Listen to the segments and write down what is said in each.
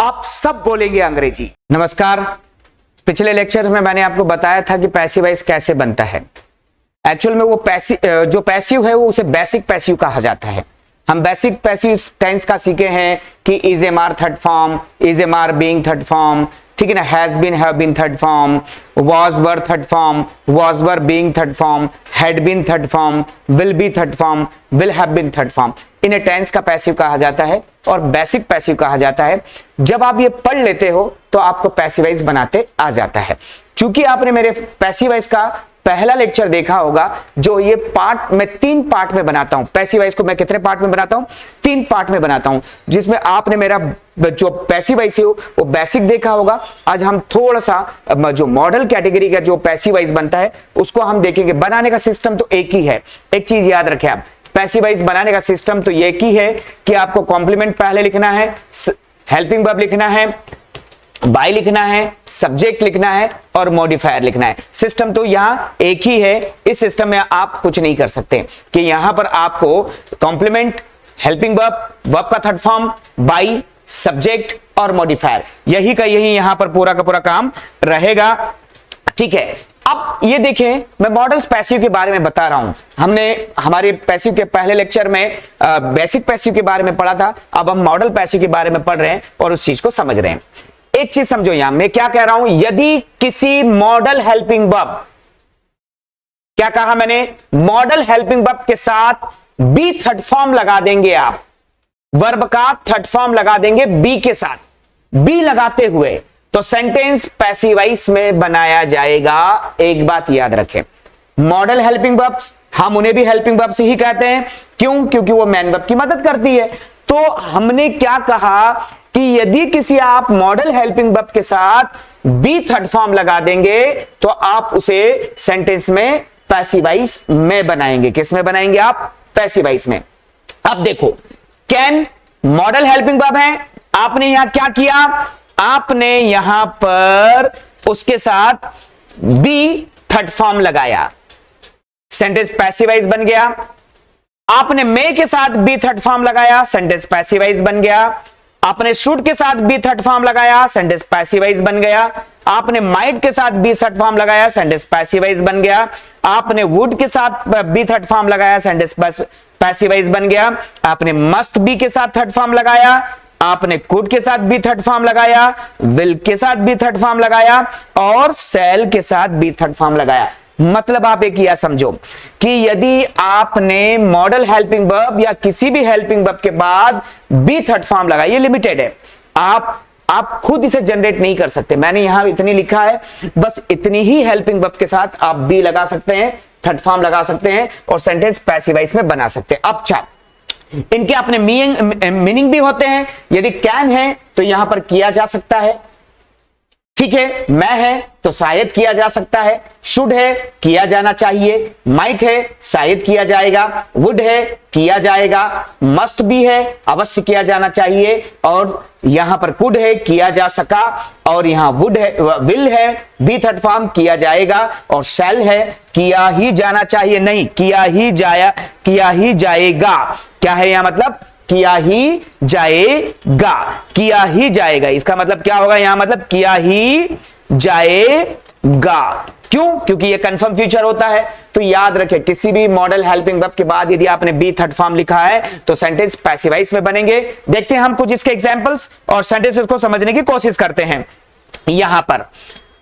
आप सब बोलेंगे अंग्रेजी। नमस्कार, पिछले लेक्चर में मैंने आपको बताया था कि पैसिव वॉइस कैसे बनता है। एक्चुअल में वो जो पैसिव है वो उसे बेसिक पैसिव कहा जाता है। हम बेसिक पैसिव टेंस का सीखे हैं कि is am are third form, is am are being third form, ठीक है ना, has been, have been third form, was were third form, was were being third form, had been third form, will be third form, will have been third form. इन्हें tense का passive कहा जाता है और basic passive कहा जाता है। जब आप ये पढ़ लेते हो तो आपको पैसिव वॉइस बनाते आ जाता है। चूंकि आपने मेरे पैसिव वॉइस का पहला लेक्चर देखा होगा, जो ये पार्ट मैं 3 पार्ट में बनाता हूं। पैसिव वॉइस को मैं कितने पार्ट में बनाता हूं? 3 पार्ट में बनाता हूं, जिसमें आपने मेरा जो पैसिव वॉइस है वो बेसिक देखा होगा। आज हम थोड़ा सा जो मॉडल कैटेगरी का जो पैसिव वॉइस बनता है उसको हम देखेंगे। बनाने का सिस्टम तो एक ही है, एक चीज याद रखें आप, पैसिव वॉइस बनाने का सिस्टम तो एक ही है कि आपको कॉम्प्लीमेंट पहले लिखना है, हेल्पिंग वर्ब लिखना है, बाय लिखना है, सब्जेक्ट लिखना है और मॉडिफायर लिखना है। सिस्टम तो यहां एक ही है। इस सिस्टम में आप कुछ नहीं कर सकते कि यहां पर आपको कॉम्प्लीमेंट, हेल्पिंग वर्ब, वर्ब का थर्ड फॉर्म, बाय, सब्जेक्ट और मॉडिफायर, यही का यही यहां पर पूरा का पूरा काम रहेगा। ठीक है, अब ये देखें, मैं मॉडल्स पैसिव के बारे में बता रहा हूं। हमने हमारे पैसिव के पहले लेक्चर में बेसिक पैसिव के बारे में पढ़ा था। अब हम मॉडल पैसिव के बारे में पढ़ रहे हैं और उस चीज को समझ रहे हैं। एक चीज समझो, यहां मैं क्या कह रहा हूं, यदि किसी मॉडल हेल्पिंग वर्ब, क्या कहा मैंने, मॉडल हेल्पिंग वर्ब के साथ बी थर्ड फॉर्म लगा देंगे, आप वर्ब का थर्ड फॉर्म लगा देंगे बी के साथ, बी लगाते हुए तो सेंटेंस पैसिव वॉइस में बनाया जाएगा। एक बात याद रखें, मॉडल हेल्पिंग वर्ब्स हम उन्हें भी हेल्पिंग वर्ब्स ही कहते हैं। क्यों? क्योंकि वो मेन वर्ब की मदद करती है। तो हमने क्या कहा कि यदि किसी आप मॉडल हेल्पिंग वर्ब के साथ बी थर्ड फॉर्म लगा देंगे तो आप उसे सेंटेंस में पैसिव वॉइस में बनाएंगे। किस में बनाएंगे आप? पैसिव वॉइस में। अब देखो, कैन मॉडल हेल्पिंग वर्ब है, आपने यहां क्या किया, आपने यहां पर उसके साथ बी थर्ड फॉर्म लगाया, सेंटेंस पैसिव वॉइस बन गया। आपने मे के साथ बी थर्ड फॉर्म लगाया, सेंटेंस पैसिव वॉइस बन गया। आपने शुड के साथ बी थर्ड फॉर्म लगाया, सेंटेंस पैसिव वॉइस बन गया। आपने माइट के साथ बी थर्ड फॉर्म लगाया, सेंटेंस पैसिव वॉइस बन गया। आपने वुड के साथ बी थर्ड फॉर्म लगाया, सेंटेंस पैसिव वॉइस बन गया। आपने मस्ट बी के साथ थर्ड फॉर्म लगाया, आपने कुड के साथ बी थर्ड फॉर्म लगाया, विल के साथ बी थर्ड फॉर्म लगाया और सेल के साथ बी थर्ड फॉर्म लगाया। मतलब आप एक यह समझो कि यदि आपने मॉडल हेल्पिंग वर्ब या किसी भी हेल्पिंग वर्ब के बाद बी थर्ड फॉर्म लगाया, ये लिमिटेड है, आप खुद इसे जनरेट नहीं कर सकते। मैंने यहां इतनी लिखा है, बस इतनी ही हेल्पिंग वर्ब के साथ आप बी लगा सकते हैं, थर्ड फॉर्म लगा सकते हैं और सेंटेंस पैसिव वॉइस में बना सकते हैं। अब चार इनके अपने मीनिंग भी होते हैं। यदि कैन है तो यहां पर किया जा सकता है, ठीक है, मैं है तो शायद किया जा सकता है, शुड है किया जाना चाहिए, माइट है शायद किया जाएगा, वुड है किया जाएगा, मस्ट भी है अवश्य किया जाना चाहिए और यहां पर कुड है किया जा सका और यहां वुड है, विल है बी थर्ड फॉर्म किया जाएगा और शैल है किया ही जाना चाहिए, नहीं किया ही जाएगा। क्या है यहां मतलब? किया ही जाएगा, किया ही जाएगा। इसका मतलब क्या होगा यहां? मतलब किया ही जाएगा। क्यों? क्योंकि ये कंफर्म फ्यूचर होता है। तो याद रखें, किसी भी मॉडल हेल्पिंग वर्ब के बाद यदि आपने बी थर्ड फॉर्म लिखा है तो सेंटेंस पैसिव वॉइस में बनेंगे। देखते हैं हम कुछ इसके एग्जांपल्स और सेंटेंसेस को समझने की कोशिश करते हैं यहां पर।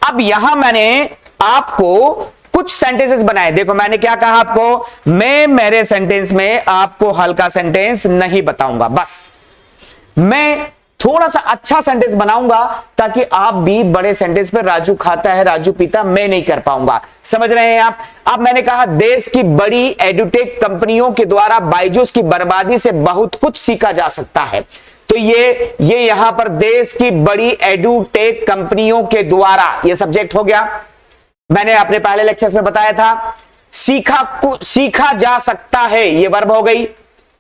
अब यहां मैंने आपको कुछ सेंटेंसेस बनाए। देखो मैंने क्या कहा आपको, मैं मेरे सेंटेंस में आपको हल्का सेंटेंस नहीं बताऊंगा, बस मैं थोड़ा सा अच्छा सेंटेंस बनाऊंगा ताकि आप भी बड़े सेंटेंस पे राजू खाता है राजू पीता मैं नहीं कर पाऊंगा। समझ रहे हैं आप? अब मैंने कहा देश की बड़ी एडुटेक कंपनियों के द्वारा बायजूस की बर्बादी से बहुत कुछ सीखा जा सकता है। तो ये यहां पर देश की बड़ी एडुटेक कंपनियों के द्वारा, ये सब्जेक्ट हो गया। मैंने अपने पहले लेक्चर्स में बताया था सीखा जा सकता है, ये वर्ब हो गई,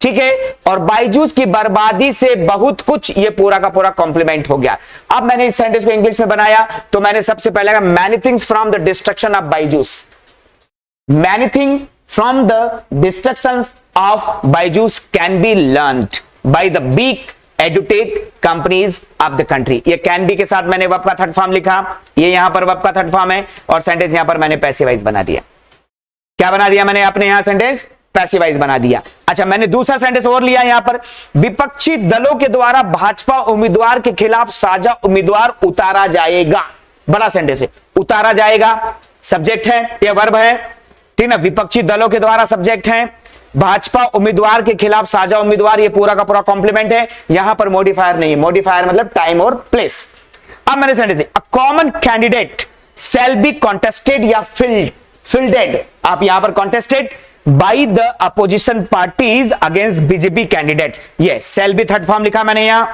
ठीक है, और बायजूस की बर्बादी से बहुत कुछ, ये पूरा का पूरा कॉम्प्लीमेंट हो गया। अब मैंने इस सेंटेंस को इंग्लिश में बनाया तो मैंने सबसे पहले कहा many things from the destruction of Byju's, many thing from the destruction of Byju's can be learned by the big edutech companies of the country. ये कैन बी के साथ मैंने वर्ब का थर्ड फॉर्म लिखा, ये यहां पर वर्ब का थर्ड फॉर्म है और सेंटेंस यहां पर मैंने पैसिवाइज बना दिया। क्या बना दिया मैंने अपने यहां सेंटेंस? पैसिवाइज बना दिया। अच्छा, मैंने दूसरा सेंटेंस और लिया यहां पर, विपक्षी दलों के द्वारा भाजपा उम्मीदवार के खिलाफ साझा उम्मीदवार उतारा जाएगा। बड़ा सेंटेंस है, उतारा जाएगा सब्जेक्ट है, यह वर्ब है, ठीक ना। विपक्षी दलों के द्वारा सब्जेक्ट है, भाजपा उम्मीदवार के खिलाफ साझा उम्मीदवार, ये पूरा का पूरा कॉम्प्लीमेंट है। यहां पर मॉडिफायर नहीं है, मॉडिफायर मतलब टाइम और प्लेस। अब मैंने sentence, a common candidate shall be contested या फील्डेड, आप यहां पर contested by the opposition parties against BJP candidate, ये शैल बी थर्ड फॉर्म लिखा मैंने यहां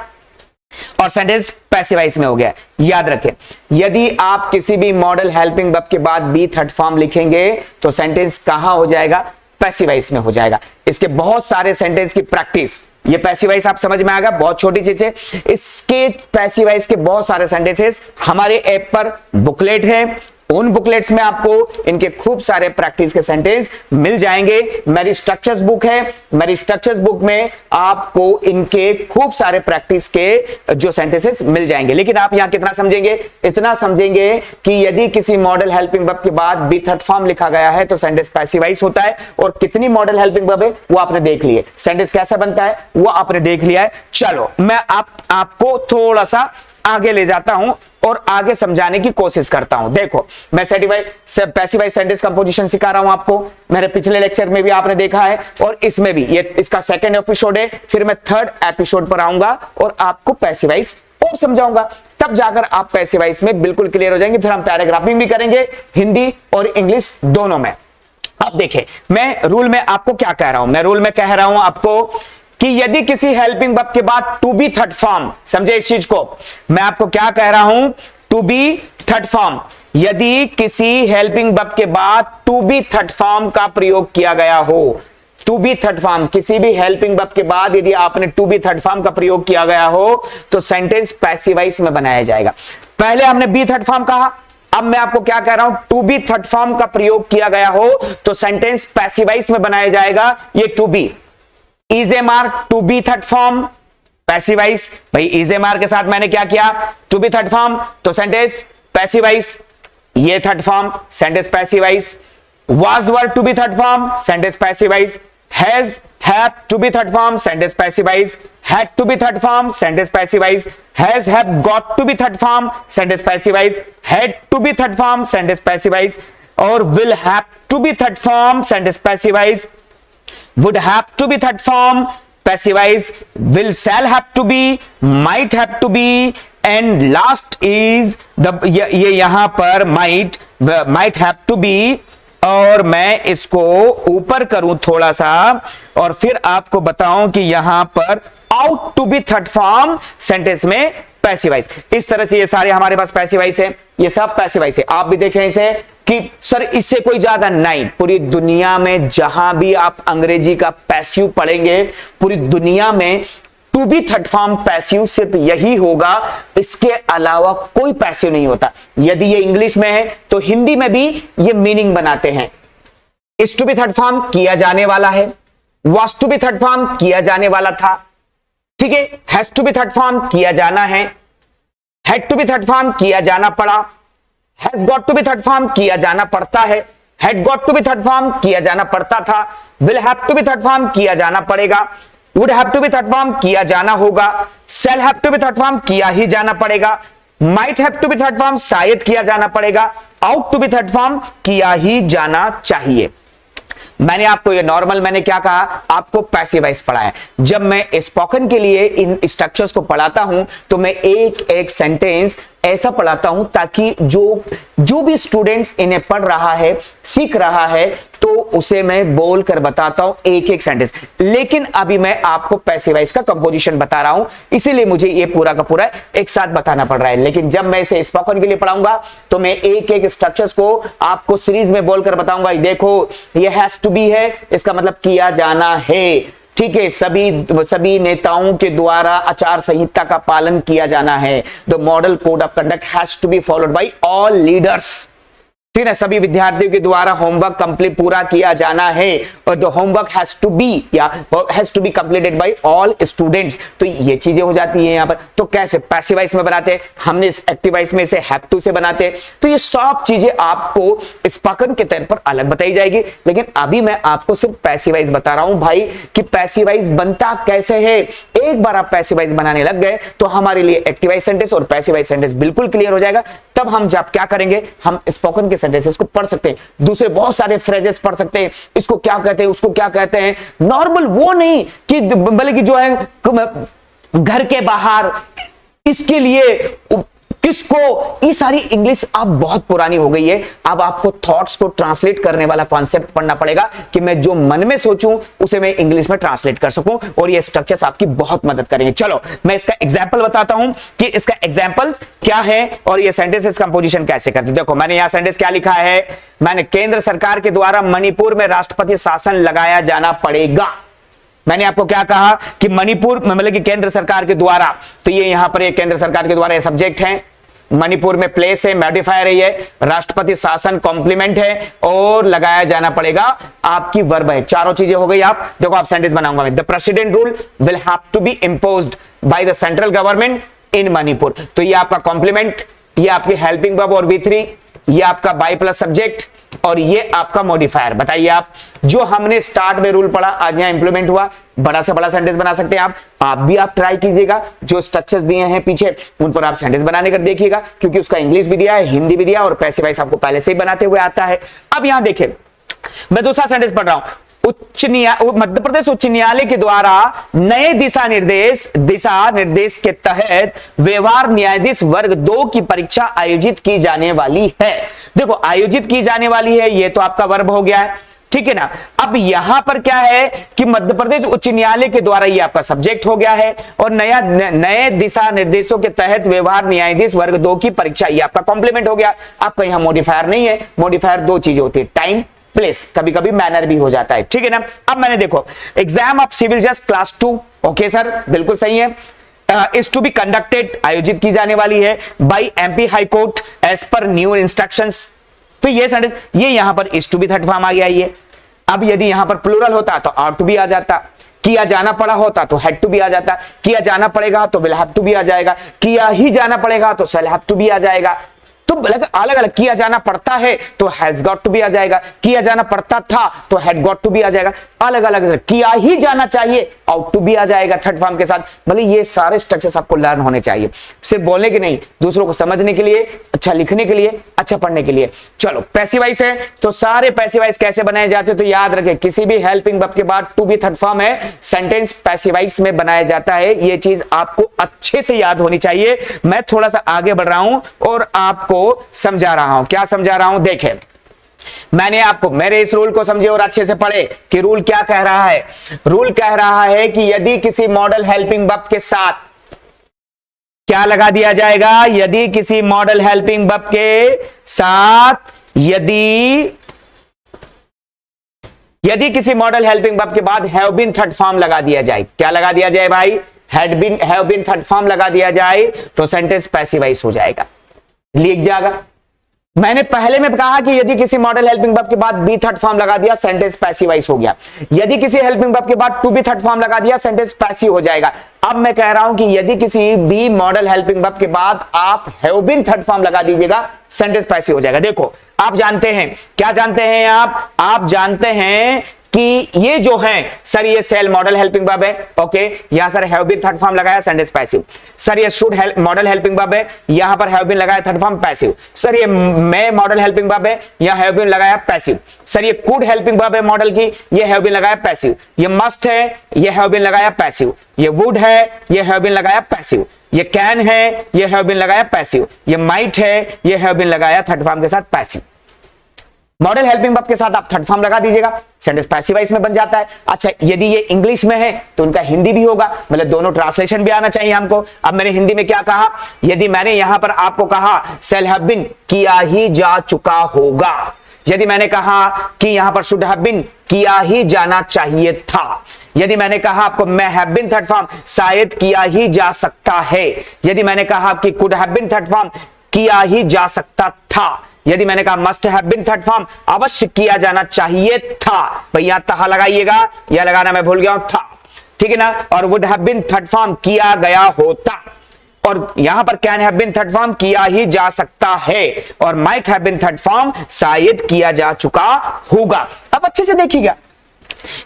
और सेंटेंस पैसिवाइज में हो गया। याद रखें, यदि आप किसी भी मॉडल हेल्पिंग वर्ब के बाद बी थर्ड फॉर्म लिखेंगे तो सेंटेंस कहां हो जाएगा? पैसिवाइज में हो जाएगा। इसके बहुत सारे सेंटेंस की प्रैक्टिस, ये पैसिवाइज आप समझ में आ गया, बहुत छोटी चीज है। इसके पैसिवाइज के बहुत सारे सेंटेंसेस हमारे ऐप पर बुकलेट है, उन बुकलेट्स में आपको इनके खूब सारे प्रैक्टिस के सेंटेंस मिल जाएंगे। मेरी स्ट्रक्चर्स बुक है, मेरी स्ट्रक्चर्स बुक में आपको इनके खूब सारे प्रैक्टिस के जो सेंटेंसेस मिल जाएंगे। लेकिन आप यहां कितना समझेंगे? इतना समझेंगे कि यदि किसी मॉडल हेल्पिंग वर्ब के बाद बी थर्ड फॉर्म लिखा गया है तो सेंटेंस पैसिवाइज होता है। और कितनी मॉडल हेल्पिंग वर्ब है वो आपने देख लिए, सेंटेंस कैसा बनता है वो आपने देख लिया है। चलो मैं आपको थोड़ा सा आगे ले जाता हूं और आगे समझाने की कोशिश करता हूं। देखो, मैं पैसिवाइज सेंटेंस कंपोजिशन सिखा रहा हूं आपको, मेरे पिछले लेक्चर में भी आपने देखा है और इसमें भी। ये इसका सेकंड एपिसोड है, फिर मैं थर्ड एपिसोड पर आऊंगा और आपको पैसिवाइज और समझाऊंगा, तब जाकर आप पैसिवाइज में बिल्कुल क्लियर हो जाएंगे। फिर हम पैराग्राफिंग भी करेंगे हिंदी और इंग्लिश दोनों में। अब देखें, मैं रूल में आपको क्या कह रहा हूं, मैं रूल में कह रहा हूं आपको कि यदि किसी हेल्पिंग वर्ब के बाद टू बी थर्ड फॉर्म, समझे इस चीज को, मैं आपको क्या कह रहा हूं? टू बी थर्ड फॉर्म, यदि किसी हेल्पिंग वर्ब के बाद टू बी थर्ड फॉर्म का प्रयोग किया गया हो, टू बी थर्ड फॉर्म, किसी भी हेल्पिंग वर्ब के बाद यदि आपने टू बी थर्ड फॉर्म का प्रयोग किया गया हो तो सेंटेंस पैसिवाइज में बनाया जाएगा। पहले हमने बी थर्ड फॉर्म कहा, अब मैं आपको क्या कह रहा हूं? टू बी थर्ड फॉर्म का प्रयोग किया गया हो तो सेंटेंस पैसिवाइज में बनाया जाएगा। ये to be is a mark, to be third form passivise. भाई इज ए मार्क के साथ मैंने क्या किया? टू बी थर्ड फॉर्म, तो सेंटेंस पैसिवाइज। ये third form, sentence passivise. was were to be third form, sentence passivize. has, have to be third form, sentence passivize. had to be third form, sentence passivize. has, have got to be third form, sentence passivize. had to be third form, sentence passivize. और will have to be third form, sentence passivize. would have to be third form, passivize. will shall have to be, might have to be, and last is the ये यहां पर might have to be, और मैं इसको ऊपर करूं थोड़ा सा और फिर आपको बताऊं कि यहां पर out to be third form sentence में पैसिवाइज। इस तरह से ये सारे हमारे पास पैसिवाइज है, ये सब पैसिवाइज है। आप भी देखें इसे कि सर इससे कोई ज्यादा नहीं, पूरी दुनिया में जहां भी आप अंग्रेजी का पैसिव पढ़ेंगे, पूरी दुनिया में to be third form passive सिर्फ यही होगा, इसके अलावा कोई पैसिव नहीं होता। यदि ये इंग्लिश में है तो हिंदी में भी ये मीनिंग बनाते हैं। Is to be third form किया जाने वाला है, was to be third form किया जाने वाला था, ठीक है। Has to be third form किया जाना है, had to be third form किया जाना पड़ा, has got to be third form किया जाना पड़ता है, had got to be third form किया जाना पड़ता था, will have to be third form किया जाना पड़ेगा, would have to be third form किया जाना होगा, shall have to be third form किया ही जाना पड़ेगा, might have to be third form शायद किया जाना पड़ेगा, ought to be third form किया ही जाना चाहिए। मैंने आपको ये नॉर्मल मैंने क्या कहा, आपको पैसिवाइज पढ़ाया। जब मैं स्पोकन के लिए इन स्ट्रक्चर्स को पढ़ाता हूं तो मैं एक एक सेंटेंस ऐसा पढ़ाता हूं ताकि जो भी स्टूडेंट्स इन्हें पढ़ रहा है, सीख रहा है, तो उसे मैं बोल कर बताता हूं एक एक सेंटेंस। लेकिन अभी मैं आपको पैसिवाइज का कंपोजिशन बता रहा हूं, इसीलिए मुझे ये पूरा का पूरा एक साथ बताना पड़ रहा है। लेकिन जब मैं इसे स्पोकन के लिए पढ़ाऊंगा तो मैं एक एक स्ट्रक्चर्स को आपको सीरीज में बोलकर बताऊंगा। देखो ये हैज टू बी है, इसका मतलब किया जाना है, ठीक है। सभी नेताओं के द्वारा आचार संहिता का पालन किया जाना है। The model code of conduct has to be followed by all leaders, ठीक है, सभी विद्यार्थियों के द्वारा होमवर्क कंप्लीट पूरा किया जाना है और the homework has to be या has to be completed by all students. तो ये चीजें हो जाती है यहाँ पर। तो कैसे पैसिव वॉइस में बनाते हैं, हमने एक्टिव वॉइस में इसे हैव टू से बनाते हैं। तो ये सब चीजें आपको स्पोकन के तौर पर अलग बताई जाएगी, लेकिन अभी मैं आपको सिर्फ पैसिव वॉइस बता रहा हूं भाई कि पैसिव वॉइस बनता कैसे है। एक बार आप पैसिव वॉइस बनाने लग गए तो हमारे लिए एक्टिव वॉइस सेंटेंस और पैसिव वॉइस सेंटेंस बिल्कुल क्लियर हो जाएगा। तब हम जब क्या करेंगे, हम स्पोकन के सेंटेंसेस को पढ़ सकते हैं, दूसरे बहुत सारे फ्रेजेस पढ़ सकते हैं, इसको क्या कहते हैं, उसको क्या कहते हैं। नॉर्मल वो नहीं कि बल्कि जो है घर के बाहर, इसके लिए, किसको, ये सारी इंग्लिश अब बहुत पुरानी हो गई है। अब आपको थॉट्स को ट्रांसलेट करने वाला कॉन्सेप्ट पढ़ना पड़ेगा कि मैं जो मन में सोचूं उसे मैं इंग्लिश में ट्रांसलेट कर सकूं, और ये स्ट्रक्चर्स आपकी बहुत मदद करेंगे। चलो मैं इसका एग्जांपल बताता हूं कि इसका एग्जांपल क्या है और ये सेंटेंसेस कंपोजिशन कैसे करते हैं। देखो मैंने यहां सेंटेंस क्या लिखा है, मैंने केंद्र सरकार के द्वारा मणिपुर में राष्ट्रपति शासन लगाया जाना पड़ेगा। मैंने आपको क्या कहा कि मणिपुर मतलब कि केंद्र सरकार के द्वारा, तो ये यहां पर एक केंद्र सरकार के द्वारा ये सब्जेक्ट है, मणिपुर में प्लेस है, मॉडिफायर है, ये राष्ट्रपति शासन कॉम्प्लीमेंट है, और लगाया जाना पड़ेगा आपकी वर्ब है। चारों चीजें हो गई। आप देखो, आप सेंटेंस बनाऊंगा मैं, the president rule will have to be imposed by the central government in Manipur. तो ये आपका कॉम्प्लीमेंट, ये आपकी हेल्पिंग वर्ब और V3, ये आपका बाय प्लस सब्जेक्ट, और ये आपका मॉडिफायर। बताइए आप, जो हमने स्टार्ट में रूल पढ़ा आज यहां इंप्लीमेंट हुआ। बड़ा से बड़ा सेंटेंस बना सकते हैं आप भी आप ट्राई कीजिएगा, जो स्ट्रक्चर्स दिए हैं पीछे उन पर आप सेंटेंस बनाने कर देखिएगा, क्योंकि उसका इंग्लिश भी दिया है, हिंदी भी दिया, और पैसिव वॉइस आपको पहले से ही बनाते हुए आता है। अब यहां देखिए, मैं दूसरा सेंटेंस पढ़ रहा हूं, मध्य प्रदेश उच्च न्यायालय के द्वारा नए दिशा निर्देश के तहत व्यवहार न्यायाधीश वर्ग 2 की परीक्षा आयोजित की जाने वाली है। देखो आयोजित की जाने वाली है, ये तो आपका वर्ब हो गया है, ठीक है ना। अब यहां पर क्या है कि मध्य प्रदेश उच्च न्यायालय के द्वारा, ये आपका सब्जेक्ट हो गया है, और नए दिशा निर्देशों के तहत व्यवहार न्यायाधीश वर्ग 2 की परीक्षा, ये आपका कॉम्प्लीमेंट हो गया। आपका यहां मॉडिफायर नहीं है, मॉडिफायर दो चीजें होती है, टाइम, प्लेस, कभी कभी मैनर भी हो जाता है, ठीक है ना। अब मैंने देखो एग्जाम ऑफ सिविल जज क्लास 2, ओके सर, बिल्कुल सही है, इज टू बी कंडक्टेड, आयोजित की जाने वाली है, by MP high court as per new instructions. तो ये सेंटेंस, ये यहां पर is to be third form आ गया। ये अब यदि यहां पर प्लूरल होता तो आउट टू बी आ जाता, किया जाना पड़ा होता तो हैड टू बी आ जाता, किया जाना पड़ेगा तो विल हैव टू बी आ जाएगा, किया ही जाना पड़ेगा तो शैल हैव टू बी आ जाएगा। तो अलग अलग, किया जाना पड़ता है तो हैज गॉट टू बी आ जाएगा, किया जाना पड़ता था तो हैड गॉट टू बी आ जाएगा, अलग अलग, किया ही जाना चाहिए आउट टू बी आ जाएगा थर्ड फॉर्म के साथ। मतलब ये सारे स्ट्रक्चर्स आपको लर्न होने चाहिए, सिर्फ बोलने के नहीं, दूसरों को समझने के लिए, अच्छा लिखने के लिए, अच्छा पढ़ने के लिए। चलो पैसिव वॉइस है, तो सारे पैसिव वॉइस कैसे बनाए जाते हैं, तो याद रखें किसी भी हेल्पिंग वर्ब के बाद टू बी थर्ड फॉर्म है, सेंटेंस पैसिव वॉइस में बनाया जाता है। ये चीज आपको अच्छे से याद होनी चाहिए। मैं थोड़ा सा आगे बढ़ रहा हूं और आपको समझा रहा हूं। क्या समझा रहा हूं, देखें, मैंने आपको, मेरे इस रूल को समझे और अच्छे से पढ़े कि रूल क्या कह रहा है। रूल कह रहा है कि यदि किसी मॉडल हेल्पिंग वर्ब के साथ क्या लगा दिया जाएगा, यदि किसी मॉडल हेल्पिंग वर्ब के साथ, यदि किसी मॉडल हेल्पिंग वर्ब के बाद हैव बीन थर्ड फॉर्म लगा दिया जाए, क्या लगा दिया जाए भाई, had been, have been third form लगा दिया जाए, तो सेंटेंस पैसिव वॉइस हो जाएगा, लिख जाएगा। मैंने पहले में कहा कि यदि किसी मॉडल हेल्पिंग वर्ब के बाद बी थर्ड फॉर्म लगा दिया, सेंटेंस पैसिव वॉइस हो गया। यदि किसी हेल्पिंग वर्ब के बाद टू बी थर्ड फॉर्म लगा दिया, सेंटेंस पैसिव हो जाएगा। अब मैं कह रहा हूं कि यदि किसी बी मॉडल हेल्पिंग वर्ब के बाद आप हैव बीन थर्ड फॉर्म लगा दीजिएगा, सेंटेंस पैसिव हो जाएगा। देखो आप जानते हैं, क्या जानते हैं आप जानते हैं कि ये जो है सर, ये सेल मॉडल हेल्पिंग वर्ब है, ओके, यहां sir have been third form लगाया, सेंटेंस पैसिव। सर ये शुड मॉडल हेल्पिंग वर्ब है, यहां पर हैव बीन लगाया थर्ड फॉर्म, पैसिव। सर ये मे मॉडल हेल्पिंग वर्ब है, यहां हैव बीन लगाया, पैसिव। सर ये कुड हेल्पिंग वर्ब है मॉडल की, ये हैव बीन लगाया, पैसिव। ये मस्ट है, ये हैव बीन लगाया, पैसिव। ये वुड है, ये हैव बीन लगाया, पैसिव। ये कैन है, ये हैव बीन लगाया, पैसिव। ये माइट है, ये हैव बीन लगाया थर्ड फॉर्म के साथ, पैसिव। मॉडल हेल्पिंग वर्ब के साथ आप थर्ड फॉर्म लगा दीजिएगा, सेंटेंस पैसिव वॉइस में बन जाता है। अच्छा, यदि ये इंग्लिश में है तो उनका हिंदी भी होगा, मतलब दोनों ट्रांसलेशन भी आना चाहिए हमको। अब मैंने हिंदी में क्या कहा, यदि मैंने यहां पर आपको कहा शैल हैव बीन, किया ही जा चुका होगा। यदि मैंने कहा कि यहां पर शुड हैव बीन, किया ही जाना चाहिए था। यदि मैंने कहा आपको मैं हैव बीन थर्ड फॉर्म, शायद किया ही जा सकता है। यदि मैंने कहा कि could have been third form, किया ही जा सकता था। यदि मैंने कहा must have been third form, अवश्य किया जाना चाहिए था, भाई यहां था लगाइएगा, या लगाना मैं भूल गया हूं, था, ठीक है ना। और would have been third form, किया गया होता, और यहां पर can have been third form, किया ही जा सकता है, और might have been third form, शायद किया जा चुका होगा। अब अच्छे से देखिएगा,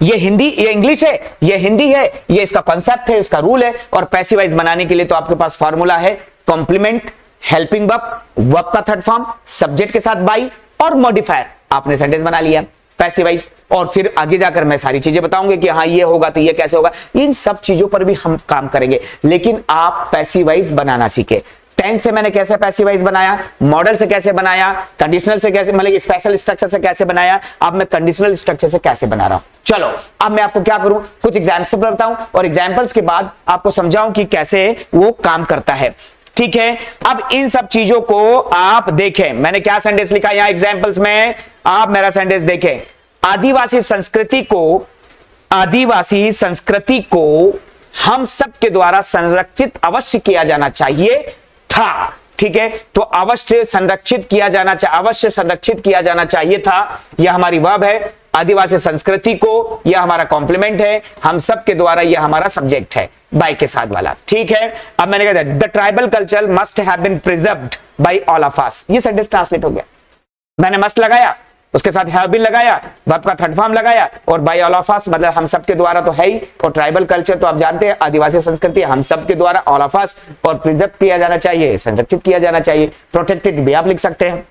ये हिंदी, ये इंग्लिश है, ये हिंदी है, ये इसका कॉन्सेप्ट है, इसका रूल है। और पैसिव वॉइस बनाने के लिए तो आपके पास फॉर्मूला है, कॉम्प्लीमेंट, हेल्पिंग वर्ब का थर्ड फॉर्म, सब्जेक्ट के साथ बाई और मॉडिफायर, आपने सेंटेंस बना लिया पैसिव वॉइस। और फिर आगे जाकर मैं सारी चीजें बताऊंगे कि हाँ ये होगा तो ये कैसे होगा, इन सब चीजों पर भी हम काम करेंगे। लेकिन आप पैसिव वॉइस बनाना सीखे। टेंस से मैंने कैसे पैसिव वॉइस बनाया, मॉडल से कैसे बनाया, कंडीशनल से कैसे, मतलब स्पेशल स्ट्रक्चर से कैसे बनाया, अब मैं कंडीशनल स्ट्रक्चर से कैसे बना रहा हूं। चलो अब मैं आपको क्या करूं, कुछ एग्जाम्पल्स बताऊं और एग्जाम्पल्स के बाद आपको समझाऊं कि कैसे वो काम करता है, ठीक है। अब इन सब चीजों को आप देखें, मैंने क्या सेंटेंस लिखा यहां एग्जाम्पल्स में, आप मेरा सेंटेंस देखें। आदिवासी संस्कृति को हम सब के द्वारा संरक्षित अवश्य किया जाना चाहिए था, ठीक है। तो अवश्य संरक्षित किया जाना चाहिए था, यह हमारी वर्ब है। आदिवासी संस्कृति को, यह हमारा कॉम्प्लीमेंट है। हम सब के द्वारा, यह हमारा सब्जेक्ट है बाय के साथ वाला, ठीक है। अब मैंने कहा the tribal culture must have been preserved by all of us, ये सेंटेंस ट्रांसलेट हो गया। मैंने मस्ट लगाया, उसके साथ हैव बीन लगाया, वर्ब का थर्ड फॉर्म लगाया, और बाय ऑल ऑफ अस मतलब हम सब के द्वारा तो है ही, और ट्राइबल कल्चर तो आप जानते हैं आदिवासी संस्कृति हम सब के द्वारा, ऑल ऑफ अस, और प्रिजर्व किया जाना चाहिए, संरक्षित किया जाना चाहिए, प्रोटेक्टेड भी आप लिख सकते हैं।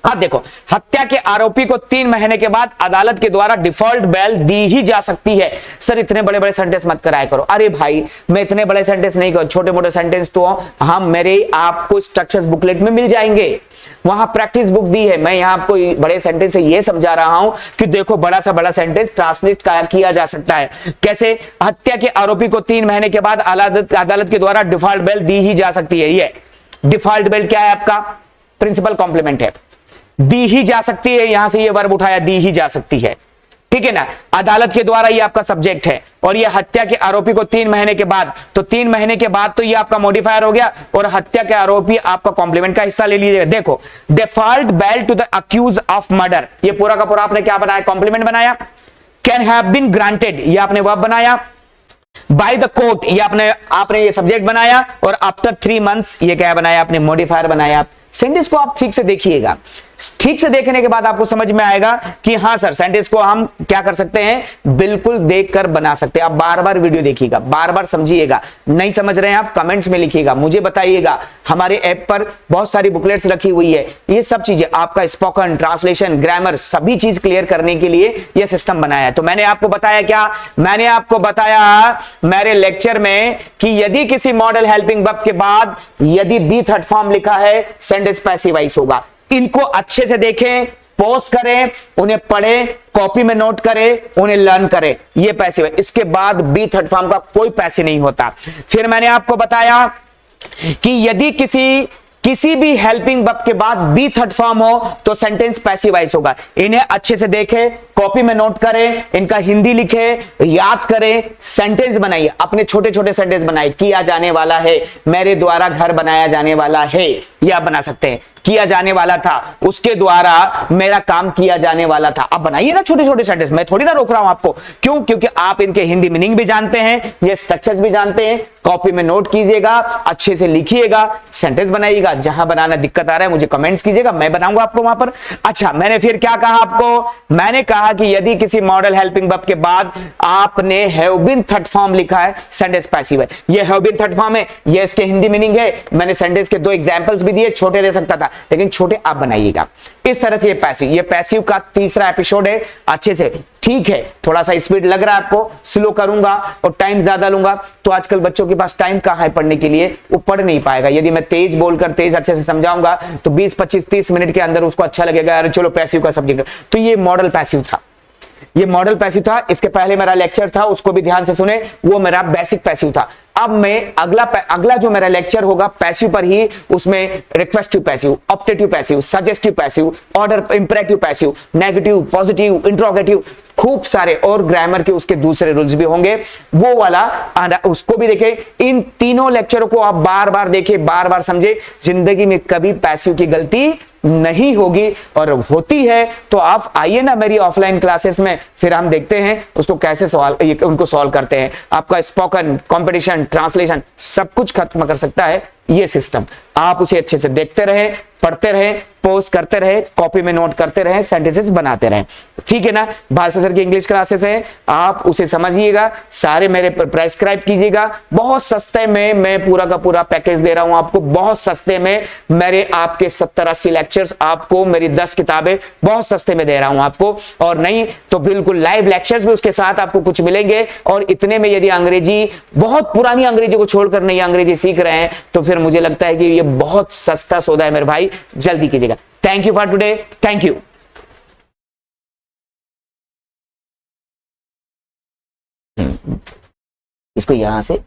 अब देखो, हत्या के आरोपी को 3 महीने के बाद अदालत के द्वारा डिफॉल्ट बेल दी ही जा सकती है। सर इतने बड़े बड़े सेंटेंस मत कराया करो। अरे भाई मैं इतने बड़े सेंटेंस नहीं करूं, छोटे मोटे सेंटेंस तो हम मेरे आपको स्ट्रक्चर्स बुकलेट में मिल जाएंगे, वहां प्रैक्टिस बुक दी है। मैं यहां आपको बड़े सेंटेंस से ये समझा रहा हूं कि देखो बड़ा सा बड़ा सेंटेंस ट्रांसलेट किया जा सकता है कैसे। हत्या के आरोपी को 3 महीने के बाद अदालत के द्वारा डिफॉल्ट बेल दी ही जा सकती है। ये डिफॉल्ट बेल क्या है, आपका प्रिंसिपल कॉम्प्लीमेंट है, दी ही जा सकती है, यहां से ये वर्ब उठाया, दी ही जा सकती है, ठीक है ना। अदालत के द्वारा ये आपका सब्जेक्ट है, और ये हत्या के आरोपी को 3 महीने के बाद, तो 3 महीने के बाद तो ये आपका मॉडिफायर हो गया, और हत्या के आरोपी आपका कॉम्प्लीमेंट का हिस्सा ले लीजिएगा। देखो default bail to the accused of murder, ये पूरा का पूरा आपने क्या बनाया, कॉम्प्लीमेंट बनाया। कैन हैव बीन ग्रांटेड, ये आपने वर्ब बनाया। बाय द कोर्ट, ये आपने ये सब्जेक्ट बनाया, और आफ्टर 3 मंथ्स ये क्या बनाया, आपने मॉडिफायर बनाया। सेंटेंस को आप ठीक से देखिएगा, ठीक से देखने के बाद आपको समझ में आएगा कि हाँ सर सेंटेंस को हम क्या कर सकते हैं, बिल्कुल देखकर बना सकते हैं। आप बार बार वीडियो देखिएगा, बार बार समझिएगा, नहीं समझ रहे हैं आप कमेंट्स में लिखिएगा, मुझे बताइएगा। हमारे ऐप पर बहुत सारी बुकलेट्स रखी हुई है, ये सब चीजें आपका स्पोकन, ट्रांसलेशन, ग्रामर सभी चीज क्लियर करने के लिए यह सिस्टम बनाया है। तो मैंने आपको बताया क्या, मैंने आपको बताया मेरे लेक्चर में कि यदि किसी मॉडल हेल्पिंग वर्ब के बाद यदि बी थर्ड फॉर्म लिखा है, सेंटेंस पैसिव वॉइस होगा। इनको अच्छे से देखें, पॉज करें, उन्हें पढ़ें, कॉपी में नोट करें, उन्हें लर्न करें, ये पैसिव है। इसके बाद बी थर्ड फॉर्म का कोई पैसिव नहीं होता। फिर मैंने आपको बताया कि यदि किसी भी हेल्पिंग वर्ब के बाद बी थर्ड फॉर्म हो तो सेंटेंस पैसिव वॉइस होगा। इन्हें अच्छे से देखें, कॉपी में नोट करें, इनका हिंदी लिखें, याद करें, सेंटेंस बनाइए, अपने छोटे छोटे सेंटेंस बनाइए। किया जाने वाला है, मेरे द्वारा घर बनाया जाने वाला है, यह आप बना सकते हैं। किया जाने वाला था, उसके द्वारा मेरा काम किया जाने वाला था। आप बनाइए ना छोटे छोटे सेंटेंस, मैं थोड़ी ना रोक रहा हूं आपको। क्यों? क्योंकि आप इनके हिंदी मीनिंग भी जानते हैं, ये स्ट्रक्चर्स भी जानते हैं। कॉपी में नोट कीजिएगा, अच्छे से लिखिएगा, सेंटेंस बनाइएगा। जहां बनाना दिक्कत आ रहा है मुझे कमेंट्स कीजिएगा, मैं बनाऊंगा आपको वहां पर। अच्छा, मैंने फिर क्या कहा आपको, मैंने कहा कि यदि किसी मॉडल हेल्पिंग वर्ब के बाद आपने हैव बीन थर्ड फॉर्म लिखा है, सेंटेंस पैसिव है। ये हैव बीन थर्ड फॉर्म है, ये इसके हिंदी मीनिंग है। मैंने सेंटेंस के 2 एग्जांपल्स भी दिए, छोटे दे सकता था लेकिन छोटे आप बनाइएगा। इस तरह से ये पैसिव का तीसरा एपिसोड है। अच्छे से, ठीक है, थोड़ा सा स्पीड लग रहा है आपको, स्लो करूंगा और टाइम ज्यादा लूंगा, तो आजकल बच्चों के पास टाइम कहां है पढ़ने के लिए, वो पढ़ नहीं पाएगा। यदि मैं तेज बोलकर तेज अच्छे से समझाऊंगा तो 20, 25, 30 मिनट के अंदर उसको अच्छा लगेगा, अरे चलो पैसिव का सब्जेक्ट। तो ये मॉडल पैसिव था, ये मॉडल पैसिव था। इसके पहले मेरा लेक्चर था, उसको भी ध्यान से सुने, वो मेरा बेसिक पैसिव था। अब मैं अगला जो मेरा लेक्चर होगा पैसिव पर ही, उसमें requestive passive, optative passive, suggestive passive, order imperative passive, negative, positive, interrogative, खूब सारे और ग्रामर के उसके दूसरे रूल्स भी होंगे, वो वाला उसको भी देखें। इन तीनों लेक्चरों को आप बार बार देखें, बार बार समझे, जिंदगी में कभी पैसिव की गलती नहीं होगी, और होती है तो आप आइए ना मेरी ऑफलाइन क्लासेस में, फिर हम देखते हैं उसको कैसे उनको सॉल्व करते हैं। आपका स्पोकन, कंपटीशन, ट्रांसलेशन सब कुछ खत्म कर सकता है ये सिस्टम। आप उसे अच्छे से देखते रहे, पढ़ते रहे, पोस्ट करते रहे, कॉपी में नोट करते रहे, सेंटेंसेस बनाते रहे, ठीक है ना। भाषा सर की इंग्लिश क्लासेस है, आप उसे समझिएगा, सारे मेरे प्रेस्क्राइब कीजिएगा। बहुत सस्ते में मैं पूरा का पूरा पैकेज दे रहा हूं आपको, बहुत सस्ते में। मेरे आपके 70-80 लेक्चर्स आपको, मेरी 10 किताबें बहुत सस्ते में दे रहा हूं आपको, और नहीं तो बिल्कुल लाइव लेक्चर्स भी उसके साथ आपको कुछ मिलेंगे। और इतने में यदि अंग्रेजी, बहुत पुरानी अंग्रेजी को छोड़कर नई अंग्रेजी सीख रहे हैं, तो फिर मुझे लगता है कि ये बहुत सस्ता सौदा है मेरे भाई, जल्दी कीजिएगा। Thank you for today, thank you. इसको यहां से